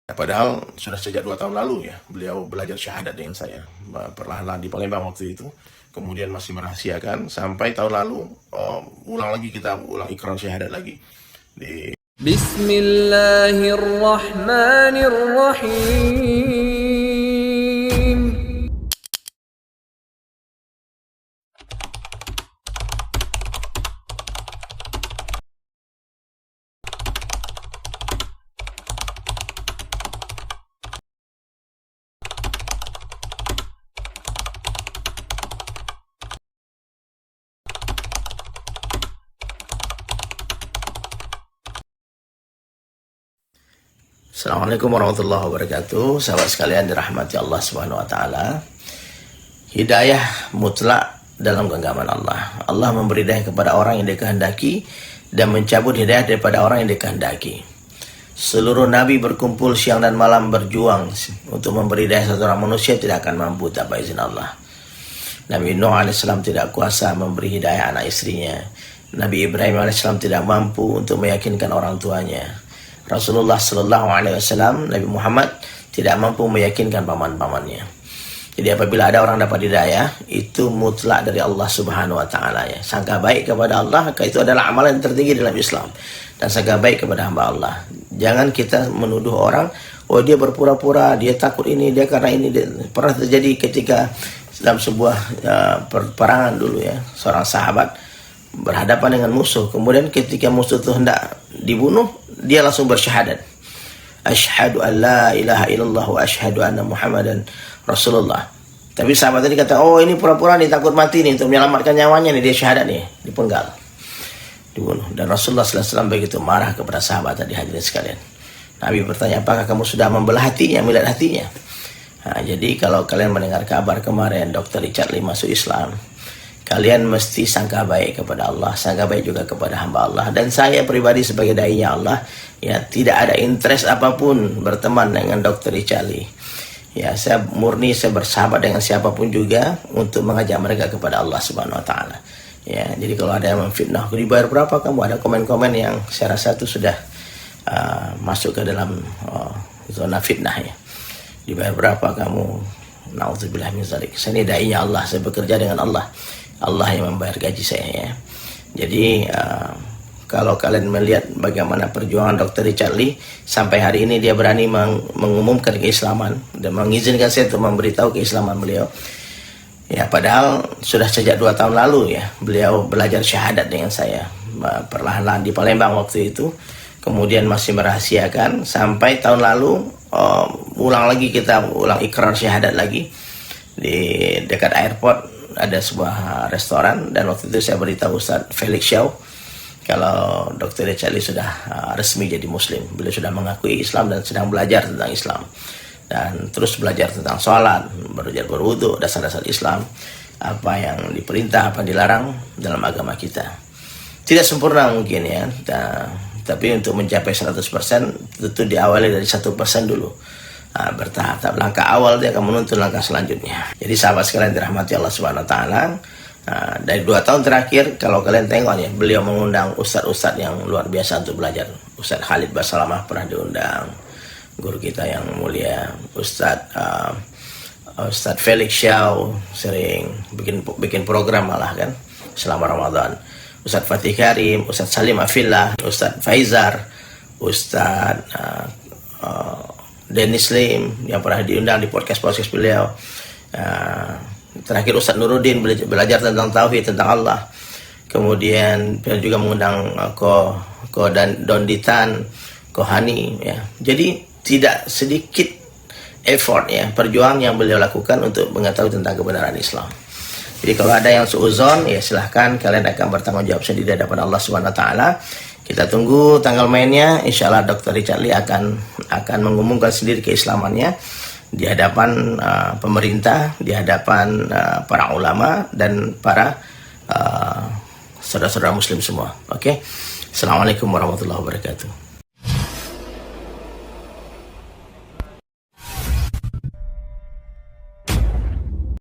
Padahal sudah sejak 2 tahun lalu ya, beliau belajar syahadat dengan saya. Perlahan-lahan di Palembang waktu itu. Kemudian masih merahasiakan, sampai tahun lalu, ulang lagi, kita ulang ikrar syahadat lagi. Bismillahirrahmanirrahim. Assalamualaikum warahmatullahi wabarakatuh. Sahabat sekalian dirahmati Allah Subhanahu wa taala. Hidayah mutlak dalam genggaman Allah. Allah memberi hidayah kepada orang yang dikehendaki dan mencabut hidayah daripada orang yang dikehendaki. Seluruh nabi berkumpul siang dan malam berjuang untuk memberi hidayah satu orang manusia, tidak akan mampu tanpa izin Allah. Nabi Nuh alaihissalam tidak kuasa memberi hidayah anak istrinya. Nabi Ibrahim alaihissalam tidak mampu untuk meyakinkan orang tuanya. Rasulullah Sallallahu Alaihi Wasallam, Nabi Muhammad tidak mampu meyakinkan paman-pamannya. Jadi apabila ada orang dapat hidayah, itu mutlak dari Allah Subhanahu Wa Taala ya. Sangka baik kepada Allah, itu adalah amalan yang tertinggi dalam Islam. Dan sangka baik kepada hamba Allah. Jangan kita menuduh orang, oh dia berpura-pura, dia takut ini, dia karena ini. Pernah terjadi ketika dalam sebuah peperangan dulu ya, seorang sahabat berhadapan dengan musuh. Kemudian ketika musuh itu hendak dibunuh, dia langsung bersyahadat. Asyhadu an la ilaha illallah wa asyhadu anna Muhammadan Rasulullah. Tapi sahabat tadi kata, oh ini pura-pura nih, takut mati nih, untuk menyelamatkan nyawanya nih, dia syahadat nih, dipenggal, dibunuh. Dan Rasulullah SAW begitu marah kepada sahabat tadi, hadirin sekalian. Nabi bertanya, apakah kamu sudah membelah hatinya, melihat hatinya? Nah, jadi kalau kalian mendengar kabar kemarin Dr. Richard Lee masuk Islam, kalian mesti sangka baik kepada Allah, sangka baik juga kepada hamba Allah. Dan saya pribadi sebagai dai-nya Allah, ya tidak ada interest apapun berteman dengan Dr. Richard Lee. Ya, saya murni, saya bersahabat dengan siapapun juga untuk mengajak mereka kepada Allah Subhanahu Wa Taala. Ya, jadi kalau ada yang memfitnah, dibayar berapa kamu? Ada komen-komen yang saya rasa itu sudah masuk ke dalam zona fitnah ya. Dibayar berapa kamu? Nauzubillah min dzalik. Saya ini dai-nya Allah, saya bekerja dengan Allah. Allah yang membayar gaji saya ya. Jadi kalau kalian melihat bagaimana perjuangan Dr. Richard Lee, sampai hari ini dia berani mengumumkan keislaman dan mengizinkan saya untuk memberitahu keislaman beliau. Ya, padahal sudah sejak 2 tahun lalu ya, beliau belajar syahadat dengan saya. Perlahan-lahan di Palembang waktu itu. Kemudian masih merahasiakan, sampai tahun lalu ulang lagi, kita ulang ikrar syahadat lagi di dekat airport. Ada sebuah restoran, dan waktu itu saya beritahu Ustaz Felix Shaw kalau Dr. Richard Lee sudah resmi jadi muslim. Beliau sudah mengakui Islam dan sedang belajar tentang Islam, dan terus belajar tentang sholat, belajar berwudu, dasar-dasar Islam, apa yang diperintah, apa yang dilarang dalam agama kita. Tidak sempurna mungkin ya, tapi untuk mencapai 100% tentu diawali dari 1% dulu. Bertahap, langkah awal dia akan menuntun langkah selanjutnya. Jadi sahabat sekalian dirahmati Allah Subhanahu Wa Taala, dari 2 tahun terakhir kalau kalian tengok ya, beliau mengundang ustadz-ustadz yang luar biasa untuk belajar. Ustadz Khalid Basalamah pernah diundang, guru kita yang mulia. Ustadz Felix Shaw sering bikin program malah kan selama Ramadan. Ustadz Fatih Karim, Ustadz Salim Afillah, Ustadz Faizar, Ustadz Dennis Lim yang pernah diundang di podcast beliau. Terakhir Ustadz Nuruddin belajar tentang tauhid, tentang Allah. Kemudian beliau juga mengundang Ko Donditan, Ko Hani ya. Jadi tidak sedikit effort ya, perjuangan yang beliau lakukan untuk mengetahui tentang kebenaran Islam. Jadi kalau ada yang suuzon ya silahkan, kalian akan bertanggung jawab sendiri di hadapan Allah Subhanahu Wa Taala. Kita tunggu tanggal mainnya. Insya Allah Dr. Richard Lee akan mengumumkan sendiri keislamannya di hadapan pemerintah, di hadapan para ulama dan para saudara-saudara muslim semua. Oke. Assalamualaikum warahmatullahi wabarakatuh.